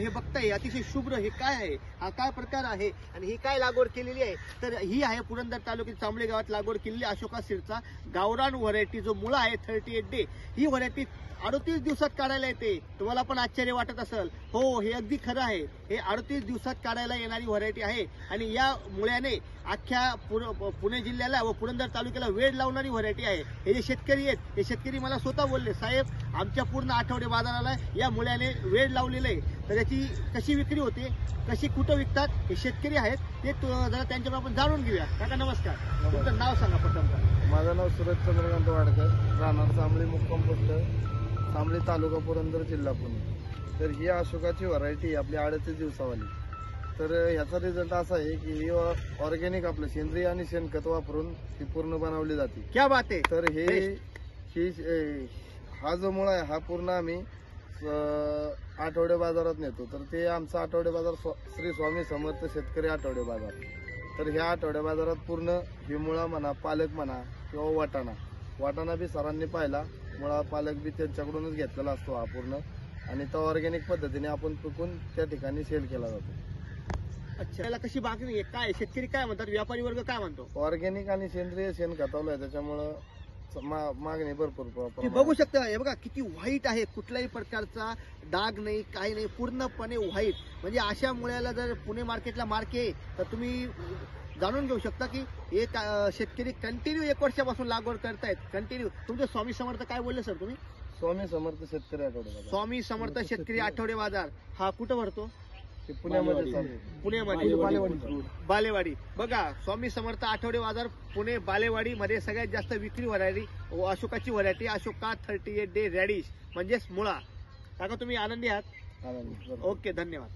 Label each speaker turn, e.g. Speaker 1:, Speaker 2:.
Speaker 1: हे बघताय अतिशय शुभ्र हे काय आहे, हा काय प्रकार आहे आणि ही काय लागवड केलेली आहे, तर ही आहे पुरंदर तालुक्यात चांबळे गावात लागवड केलेली अशोका सीडचा गावरान व्हरायटी जो मुळा आहे 38 डे. ही व्हरायटी 38 दिवसात काढायला येते. तुम्हाला पण आश्चर्य वाटत असेल, हो हे अगदी खरं आहे. हे 38 दिवसात काढायला येणारी व्हरायटी आहे आणि या मुळ्याने अख्ख्या पुणे जिल्ह्याला व पुरंदर तालुक्याला वेळ लावणारी व्हरायटी आहे. हे जे शेतकरी आहेत, हे शेतकरी मला स्वतः बोलले, साहेब आमच्या पूर्ण आठवडे बाजाराला या मुळ्याने वेळ लावलेलं आहे. तर याची कशी विक्री होते, कशी कुठं विकतात, हे शेतकरी आहेत, ते जरा त्यांच्याकडून आपण जाणून घेऊया. काका नमस्कार, तुमचं नाव सांगा प्रथम.
Speaker 2: माझं नाव सूरज चंद्रकांत वाडकर, राहणार सांबळी, मुक्काम पोस्ट सांबळी, तालुका पुरंदर, जिल्हा पुणे. तर ही अशोकाची व्हरायटी आपली 38 दिवसावाली. तर ह्याचा रिझल्ट असा आहे की ही ऑर्गॅनिक आपलं सेंद्रिय आणि शेणखत वापरून ही पूर्ण बनवली जाते.
Speaker 1: क्या बात आहे.
Speaker 2: तर हा जो मुळा आहे हा पूर्ण आम्ही आठवडे बाजारात नेतो. तर ते आमचा आठवडे बाजार श्री स्वामी समर्थ शेतकरी आठवडे बाजार. तर ह्या आठवडे बाजारात पूर्ण ही मुळा म्हणा, पालक म्हणा किंवा वाटाणा बी सरांनी पाहिला, मुळा पालक बी त्यांच्याकडूनच घेतलेला असतो हा पूर्ण, आणि तो ऑर्गॅनिक पद्धतीने आपण पिकून त्या ठिकाणी सेल केला जातो.
Speaker 1: अच्छा, याला कशी मागणी आहे, काय शेतकरी काय म्हणतात, व्यापारी वर्ग काय म्हणतो?
Speaker 2: ऑर्गॅनिक आणि सेंद्रिय शेणखतावलं आहे त्याच्यामुळं मागणी भरपूर
Speaker 1: तुम्ही बघू शकता. हे बघा किती व्हाईट आहे, कुठल्याही प्रकारचा डाग नाही, काही नाही, पूर्णपणे व्हाईट. म्हणजे अशा मुळ्याला जर पुणे मार्केटला मार्के तर तुम्ही जाणून घेऊ शकता की एक शेतकरी कंटिन्यू 1 वर्षापासून लागवड करतायत. कंटिन्यू. तुमचे स्वामी समर्थ काय बोलले सर तुम्ही?
Speaker 2: स्वामी समर्थ शेतकरी आठवडे बाजार.
Speaker 1: स्वामी समर्थ शेतकरी आठवडे बाजार हा कुठं भरतो?
Speaker 2: पुण्यामध्ये.
Speaker 1: बालेवाडी. बघा, स्वामी समर्थ आठवडे बाजार पुणे बालेवाडी मध्ये सगळ्यात जास्त विक्री व्हरायटी अशोकाची व्हरायटी अशोका 38 डे रॅडिश म्हणजेच मुळा. काका तुम्ही आनंदी आहात?
Speaker 2: आनंदी.
Speaker 1: ओके, धन्यवाद.